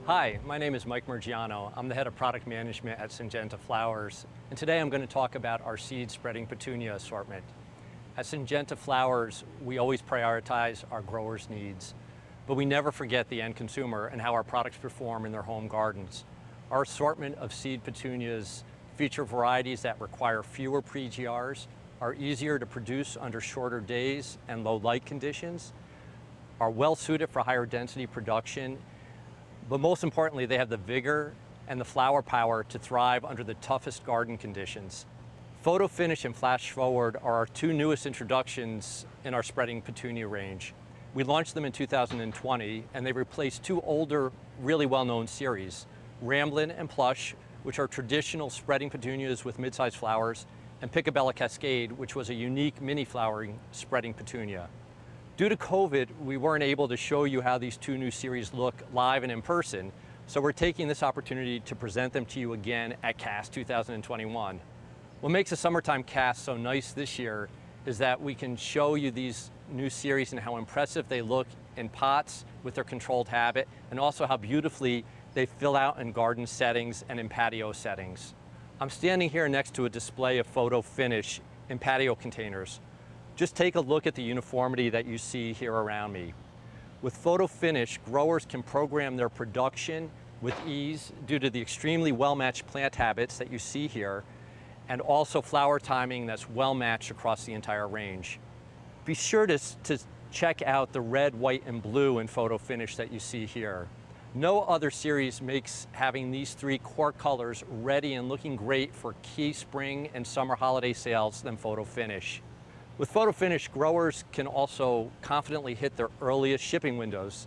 Hi, my name is Mike Murgiano. I'm the head of product management at Syngenta Flowers, and today I'm going to talk about our seed spreading petunia assortment. At Syngenta Flowers, we always prioritize our growers' needs, but we never forget the end consumer and how our products perform in their home gardens. Our assortment of seed petunias feature varieties that require fewer pre-GRs, are easier to produce under shorter days and low light conditions, are well suited for higher density production, but most importantly, they have the vigor and the flower power to thrive under the toughest garden conditions. FotoFinish and FlashForward are our two newest introductions in our spreading petunia range. We launched them in 2020, and they replaced two older, really well-known series, Ramblin' and Plush, which are traditional spreading petunias with mid-sized flowers, and Picabella Cascade, which was a unique mini-flowering spreading petunia. Due to COVID, we weren't able to show you how these two new series look live and in person, so we're taking this opportunity to present them to you again at CAST 2021. What makes the summertime CAST so nice this year is that we can show you these new series and how impressive they look in pots with their controlled habit, and also how beautifully they fill out in garden settings and in patio settings. I'm standing here next to a display of FotoFinish in patio containers. Just take a look at the uniformity that you see here around me. With FotoFinish, growers can program their production with ease due to the extremely well-matched plant habits that you see here, and also flower timing that's well-matched across the entire range. Be sure to check out the red, white, and blue in FotoFinish that you see here. No other series makes having these three core colors ready and looking great for key spring and summer holiday sales than FotoFinish. With FotoFinish, growers can also confidently hit their earliest shipping windows.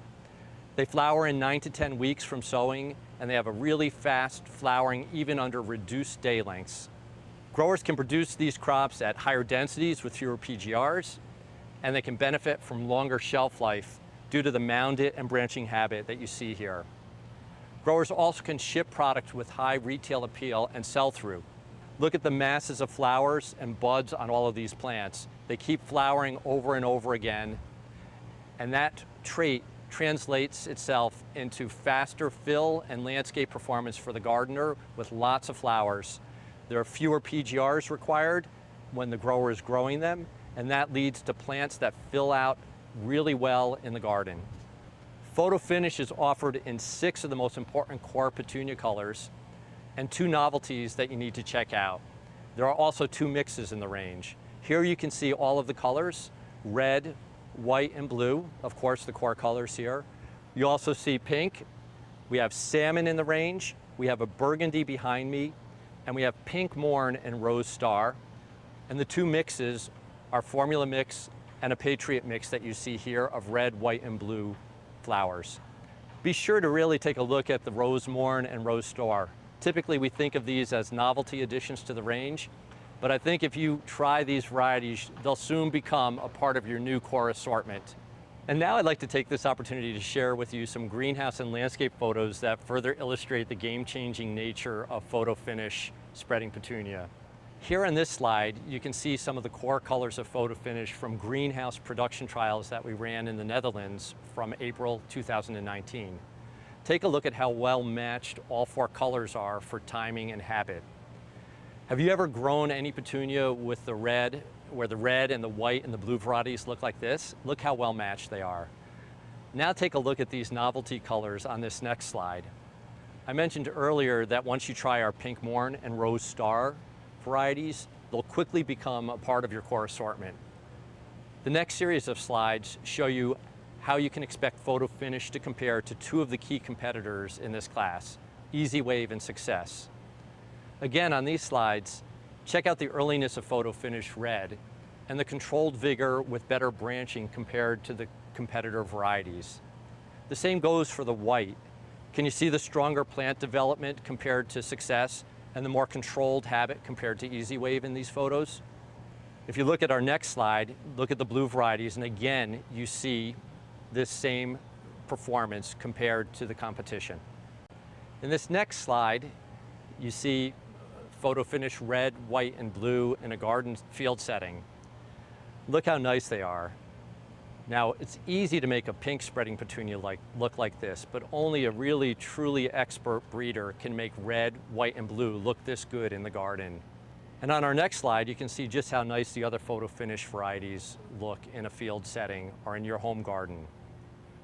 They flower in 9 to 10 weeks from sowing, and they have a really fast flowering even under reduced day lengths. Growers can produce these crops at higher densities with fewer PGRs, and they can benefit from longer shelf life due to the mounded and branching habit that you see here. Growers also can ship product with high retail appeal and sell-through. Look at the masses of flowers and buds on all of these plants. They keep flowering over and over again, and that trait translates itself into faster fill and landscape performance for the gardener with lots of flowers. There are fewer PGRs required when the grower is growing them, and that leads to plants that fill out really well in the garden. FotoFinish is offered in 6 of the most important core petunia colors, and 2 novelties that you need to check out. There are also 2 mixes in the range. Here you can see all of the colors, red, white, and blue, of course the core colors here. You also see pink. We have salmon in the range. We have a burgundy behind me, and we have pink morn and rose star. And the 2 mixes are formula mix and a patriot mix that you see here of red, white, and blue flowers. Be sure to really take a look at the rose morn and rose star. Typically, we think of these as novelty additions to the range, but I think if you try these varieties, they'll soon become a part of your new core assortment. And now I'd like to take this opportunity to share with you some greenhouse and landscape photos that further illustrate the game-changing nature of FotoFinish spreading petunia. Here on this slide, you can see some of the core colors of FotoFinish from greenhouse production trials that we ran in the Netherlands from April 2019. Take a look at how well matched all 4 colors are for timing and habit. Have you ever grown any petunia with the red, where the red and the white and the blue varieties look like this? Look how well matched they are. Now take a look at these novelty colors on this next slide. I mentioned earlier that once you try our pink morn and rose star varieties, they'll quickly become a part of your core assortment. The next series of slides show you how you can expect FotoFinish to compare to 2 of the key competitors in this class, Easy Wave and Success. Again, on these slides, check out the earliness of FotoFinish red and the controlled vigor with better branching compared to the competitor varieties. The same goes for the white. Can you see the stronger plant development compared to Success and the more controlled habit compared to Easy Wave in these photos? If you look at our next slide, look at the blue varieties, and again, you see this same performance compared to the competition. In this next slide, you see FotoFinish red, white, and blue in a garden field setting. Look how nice they are. Now, it's easy to make a pink spreading petunia look like this, but only a really truly expert breeder can make red, white, and blue look this good in the garden. And on our next slide, you can see just how nice the other FotoFinish varieties look in a field setting or in your home garden.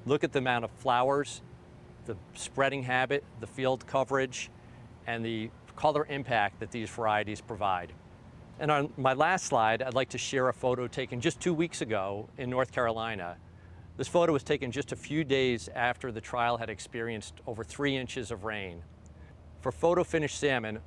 Look at the amount of flowers, the spreading habit, the field coverage, and the color impact that these varieties provide. And on my last slide, I'd like to share a photo taken just 2 weeks ago in North Carolina. This photo was taken just a few days after the trial had experienced over 3 inches of rain. For FotoFinish salmon,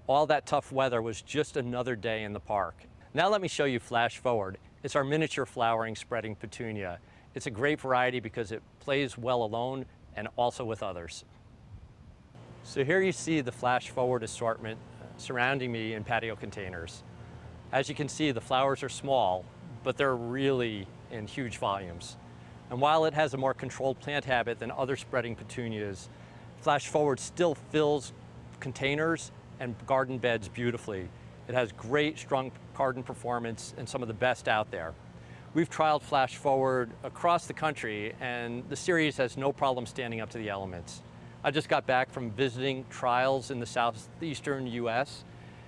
all that tough weather was just another day in the park. Now let me show you FlashForward. It's our miniature flowering spreading petunia. It's a great variety because it plays well alone and also with others. So here you see the FlashForward assortment surrounding me in patio containers. As you can see, the flowers are small, but they're really in huge volumes. And while it has a more controlled plant habit than other spreading petunias, FlashForward still fills containers and garden beds beautifully. It has great, strong garden performance and some of the best out there. We've trialed FlashForward across the country, and the series has no problem standing up to the elements. I just got back from visiting trials in the southeastern US,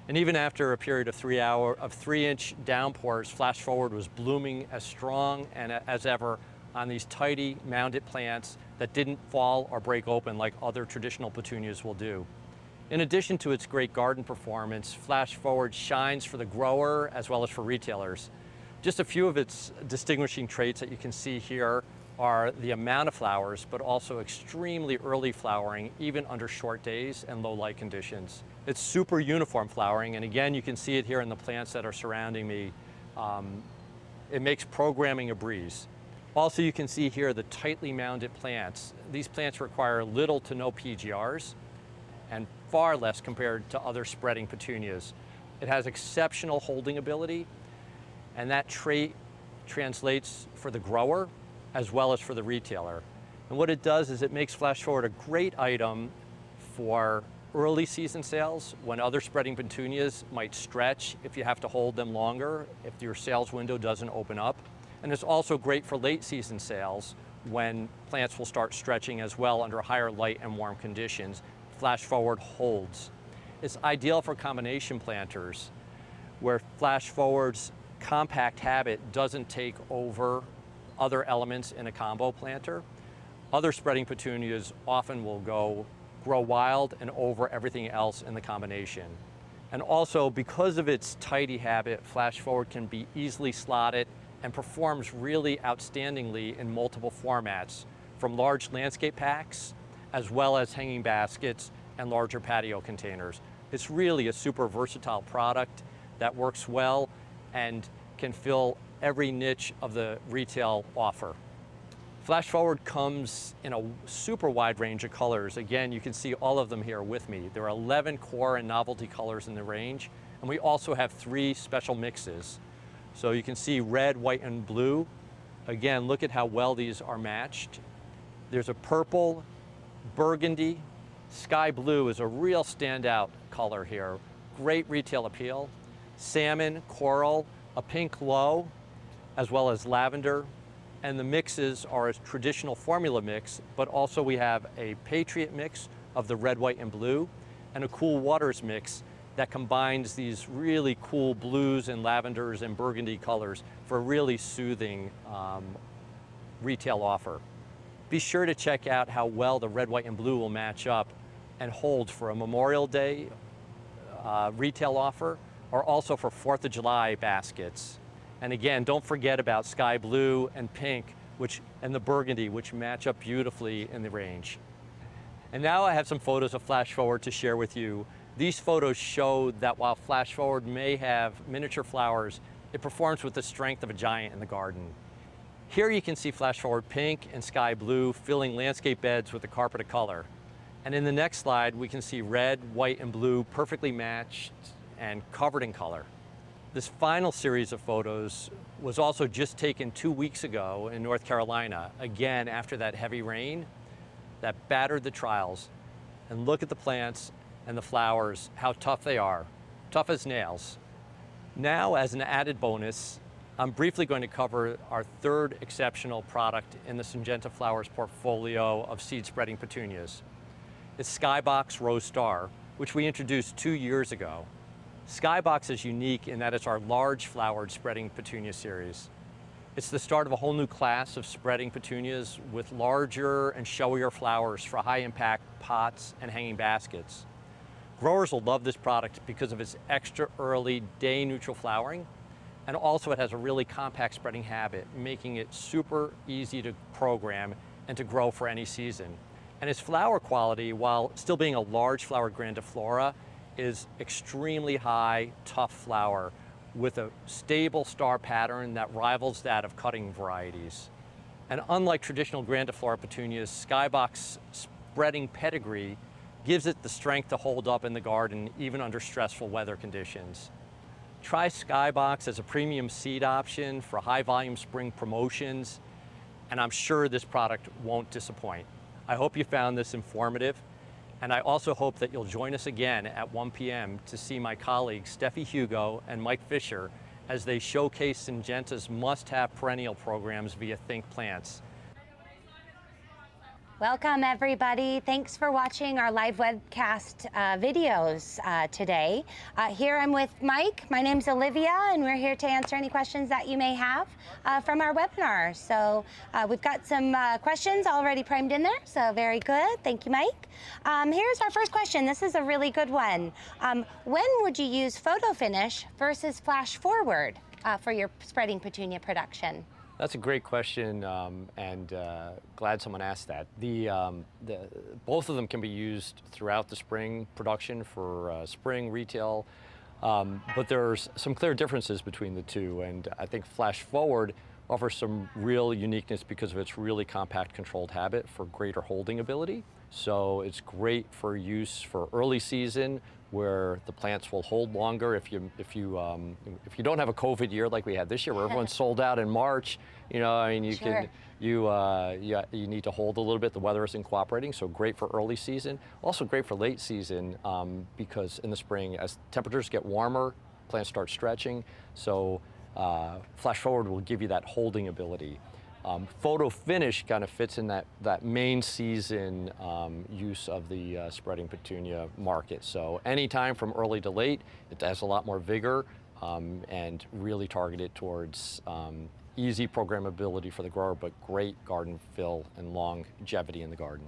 and even after a period of 3-inch downpours, FlashForward was blooming as strong and as ever on these tidy mounded plants that didn't fall or break open like other traditional petunias will do. In addition to its great garden performance, FlashForward shines for the grower as well as for retailers. Just a few of its distinguishing traits that you can see here are the amount of flowers, but also extremely early flowering, even under short days and low light conditions. It's super uniform flowering, and again, you can see it here in the plants that are surrounding me. It makes programming a breeze. Also, you can see here the tightly mounded plants. These plants require little to no PGRs, and far less compared to other spreading petunias. It has exceptional holding ability, and that trait translates for the grower as well as for the retailer. And what it does is it makes FlashForward a great item for early season sales when other spreading petunias might stretch if you have to hold them longer, if your sales window doesn't open up. And it's also great for late season sales when plants will start stretching as well under higher light and warm conditions. FlashForward holds. It's ideal for combination planters where FlashForward's compact habit doesn't take over other elements in a combo planter. Other spreading petunias often will grow wild and over everything else in the combination. And also, because of its tidy habit, FlashForward can be easily slotted and performs really outstandingly in multiple formats, from large landscape packs, as well as hanging baskets and larger patio containers. It's really a super versatile product that works well and can fill every niche of the retail offer. FlashForward comes in a super wide range of colors. Again, you can see all of them here with me. There are 11 core and novelty colors in the range, and we also have 3 special mixes. So you can see red, white, and blue. Again, look at how well these are matched. There's a purple, burgundy, sky blue is a real standout color here. Great retail appeal. Salmon, coral, a pink low, as well as lavender. And the mixes are a traditional formula mix, but also we have a Patriot mix of the red, white, and blue, and a Cool Waters mix that combines these really cool blues and lavenders and burgundy colors for a really soothing retail offer. Be sure to check out how well the red, white, and blue will match up and hold for a Memorial Day retail offer, or also for 4th of July baskets. And again, don't forget about sky blue and pink, and the burgundy, which match up beautifully in the range. And now I have some photos of FlashForward to share with you. These photos show that while FlashForward may have miniature flowers, it performs with the strength of a giant in the garden. Here you can see FlashForward pink and sky blue filling landscape beds with a carpet of color. And in the next slide, we can see red, white, and blue perfectly matched and covered in color. This final series of photos was also just taken 2 weeks ago in North Carolina, again after that heavy rain that battered the trials. And look at the plants and the flowers, how tough they are, tough as nails. Now, as an added bonus, I'm briefly going to cover our third exceptional product in the Syngenta Flowers portfolio of seed spreading petunias. It's Skybox Rose Star, which we introduced 2 years ago. Skybox is unique in that it's our large flowered spreading petunia series. It's the start of a whole new class of spreading petunias with larger and showier flowers for high impact pots and hanging baskets. Growers will love this product because of its extra early day neutral flowering, and also it has a really compact spreading habit, making it super easy to program and to grow for any season. And its flower quality, while still being a large flowered grandiflora, is extremely high, tough flower with a stable star pattern that rivals that of cutting varieties. And unlike traditional grandiflora petunias, Skybox spreading pedigree gives it the strength to hold up in the garden even under stressful weather conditions. Try Skybox as a premium seed option for high volume spring promotions, and I'm sure this product won't disappoint. I hope you found this informative, and I also hope that you'll join us again at 1 p.m. to see my colleagues Steffi Hugo and Mike Fisher as they showcase Syngenta's must-have perennial programs via Think Plants. Welcome everybody. Thanks for watching our live webcast videos today. Here I'm with Mike. My name's Olivia and we're here to answer any questions that you may have from our webinar. So we've got some questions already primed in there, so very good. Thank you, Mike. Here's our first question. This is a really good one. When would you use FotoFinish versus FlashForward for your spreading petunia production? That's a great question, and glad someone asked that. Both of them can be used throughout the spring production for spring retail, but there's some clear differences between the two, and I think FlashForward offers some real uniqueness because of its really compact controlled habit for greater holding ability. So it's great for use for early season where the plants will hold longer. If you don't have a COVID year like we had this year, where everyone sold out in March, you know, I mean, you need to hold a little bit. The weather isn't cooperating, so great for early season. Also great for late season because in the spring, as temperatures get warmer, plants start stretching. So FlashForward will give you that holding ability. FotoFinish kind of fits in that main season use of the spreading petunia market. So anytime from early to late, it has a lot more vigor and really targeted towards easy programmability for the grower, but great garden fill and longevity in the garden.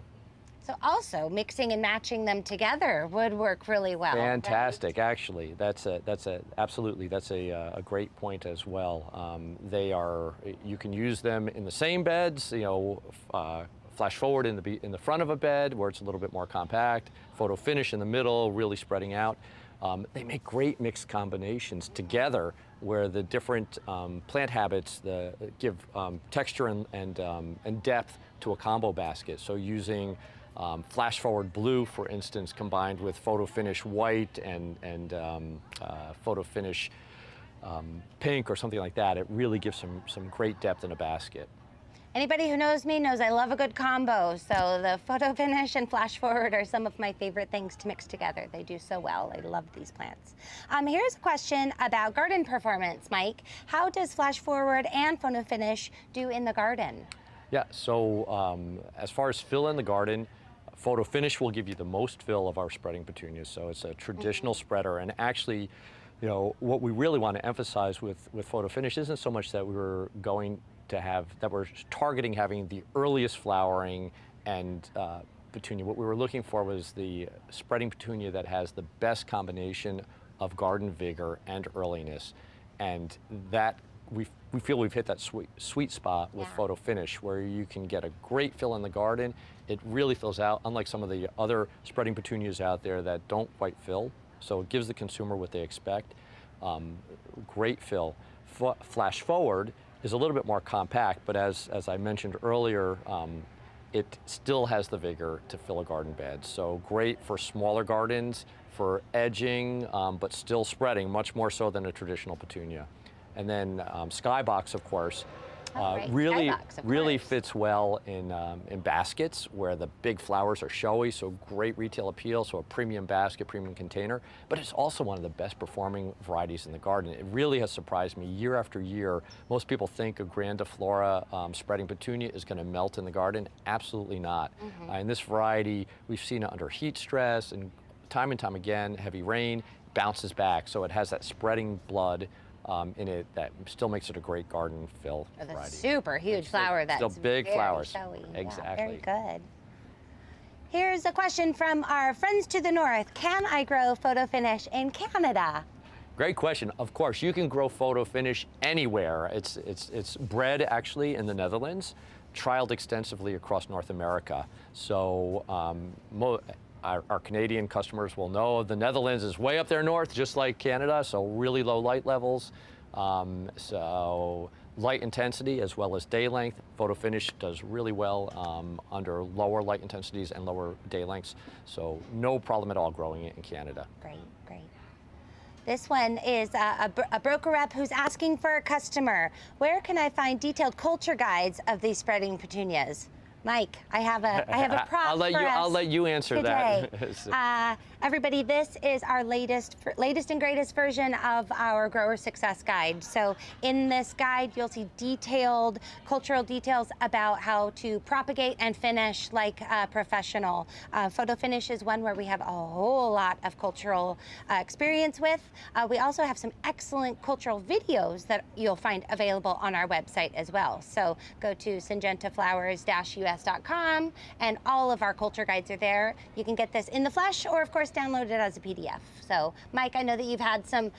So also mixing and matching them together would work really well. Fantastic, right? actually. Absolutely, that's a great point as well. You can use them in the same beds, you know, FlashForward in the front of a bed where it's a little bit more compact, FotoFinish in the middle, really spreading out. They make great mixed combinations together where the different plant habits give texture and depth to a combo basket. So using FlashForward blue, for instance, combined with FotoFinish white and FotoFinish pink or something like that, it really gives some great depth in a basket. Anybody who knows me knows I love a good combo, so the FotoFinish and FlashForward are some of my favorite things to mix together. They do so well. I love these plants. Here's a question about garden performance, Mike. How does FlashForward and FotoFinish do in the garden? Yeah, so as far as fill in the garden, FotoFinish will give you the most fill of our spreading petunias, so it's a traditional spreader. And actually, you know, what we really want to emphasize with FotoFinish isn't so much that we're targeting having the earliest flowering and petunia. What we were looking for was the spreading petunia that has the best combination of garden vigor and earliness, and that we feel we've hit that sweet spot with FotoFinish, where you can get a great fill in the garden. It really fills out, unlike some of the other spreading petunias out there that don't quite fill. So it gives the consumer what they expect. Great fill. FlashForward is a little bit more compact, but as I mentioned earlier, it still has the vigor to fill a garden bed. So great for smaller gardens, for edging, but still spreading, much more so than a traditional petunia. And then Skybox, of course, Right. Really, Skybox, of really course. fits well in baskets where the big flowers are showy, so great retail appeal, so a premium basket, premium container, but it's also one of the best performing varieties in the garden. It really has surprised me year after year. Most people think a grandiflora spreading petunia is going to melt in the garden. Absolutely not. In this variety, we've seen it under heat stress and time again, heavy rain, bounces back, so it has that spreading blood in it that still makes it a great garden fill With a variety. super huge flower that's still big very flowers. showy. Exactly. Yeah, very good. Here's a question from our friends to the north. Can I grow FotoFinish in Canada? Great question. Of course, you can grow FotoFinish anywhere. It's bred actually in the Netherlands, trialed extensively across North America. So our Canadian customers will know the Netherlands is way up there north, just like Canada, so really low light levels. So light intensity as well as day length. FotoFinish does really well under lower light intensities and lower day lengths, so no problem at all growing it in Canada. Great, great. This one is a broker rep who's asking for a customer. Where can I find detailed culture guides of these spreading petunias? Mike, I have a prop I'll let you answer today. that. Everybody, this is our latest and greatest version of our grower success guide. So in this guide, you'll see detailed cultural details about how to propagate and finish like a professional. FotoFinish is one where we have a whole lot of cultural experience with. We also have some excellent cultural videos that you'll find available on our website as well. So go to syngentaflowers-us.com and all of our culture guides are there. You can get this in the flesh or of course download it as a PDF. So Mike, I know that you've had some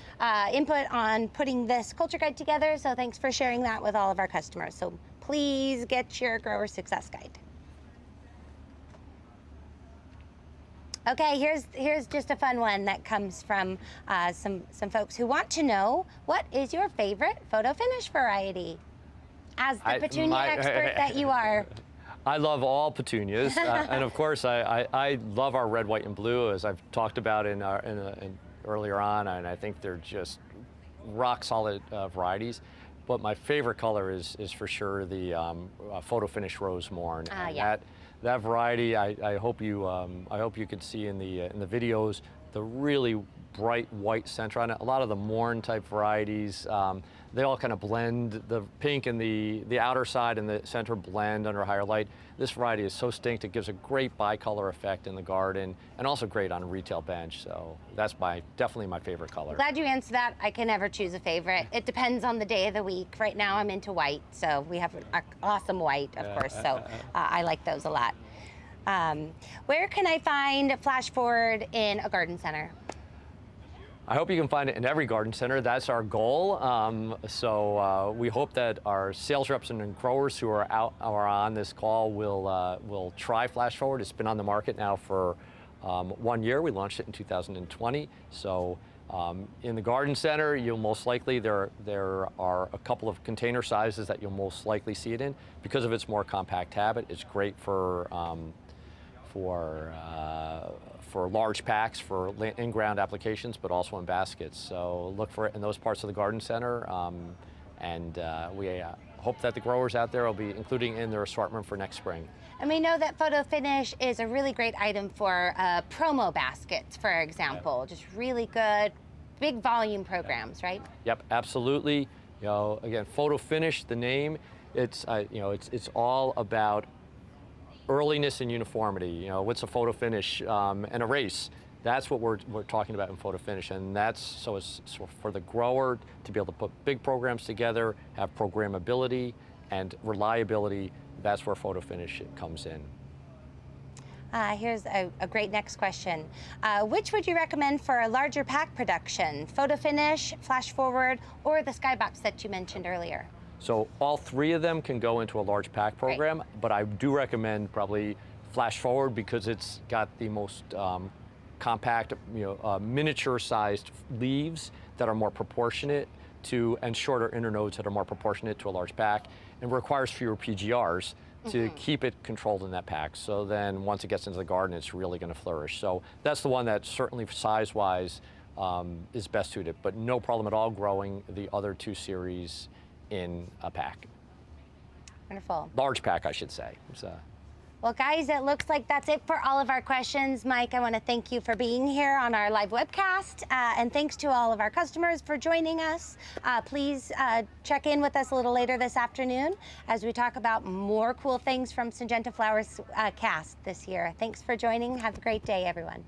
input on putting this culture guide together, so thanks for sharing that with all of our customers. So please get your grower success guide. Okay, here's just a fun one that comes from some folks who want to know, what is your favorite FotoFinish variety? As the petunia expert that you are. I love all petunias, and of course I love our red, white, and blue, as I've talked about in earlier on, and I think they're just rock solid varieties. But my favorite color is for sure the FotoFinish Rose Morn. Yeah. That variety, I hope you can see in the videos the really bright white center on it. A lot of the Morn type varieties, they all kind of blend. The pink and the outer side and the center blend under higher light. This variety is so distinct, it gives a great bicolor effect in the garden and also great on a retail bench. So that's definitely my favorite color. Glad you answered that. I can never choose a favorite. It depends on the day of the week. Right now I'm into white, so we have an awesome white, of course, so I like those a lot. Where can I find FlashForward in a garden center? I hope you can find it in every garden center. That's our goal. So we hope that our sales reps and growers who are on this call will try FlashForward. It's been on the market now for 1 year. We launched it in 2020. So in the garden center, you'll most likely, there are a couple of container sizes that you'll most likely see it in. Because of its more compact habit, it's great for large packs, for in-ground applications, but also in baskets. So look for it in those parts of the garden center, and we hope that the growers out there will be including in their assortment for next spring. And we know that FotoFinish is a really great item for promo baskets, for example. Just really good, big volume programs, right? Yep, absolutely. You know, again, FotoFinish, the name, it's all about earliness and uniformity. You know, what's a photo finish and a race? That's what we're talking about in FotoFinish, and it's for the grower to be able to put big programs together, have programmability and reliability. That's where FotoFinish comes in. Here's a great next question. Which would you recommend for a larger pack production? FotoFinish, FlashForward, or the Skybox that you mentioned earlier? So all three of them can go into a large pack program, but I do recommend probably FlashForward because it's got the most compact, miniature-sized leaves that are more proportionate to, and shorter internodes that are more proportionate to a large pack, and requires fewer PGRs to keep it controlled in that pack. So then once it gets into the garden, it's really going to flourish. So that's the one that certainly size-wise is best suited, but no problem at all growing the other two series in a pack. Wonderful. Large pack, I should say. So. Well, guys, it looks like that's it for all of our questions. Mike, I want to thank you for being here on our live webcast, and thanks to all of our customers for joining us. Please check in with us a little later this afternoon as we talk about more cool things from Syngenta Flowers cast this year. Thanks for joining. Have a great day, everyone.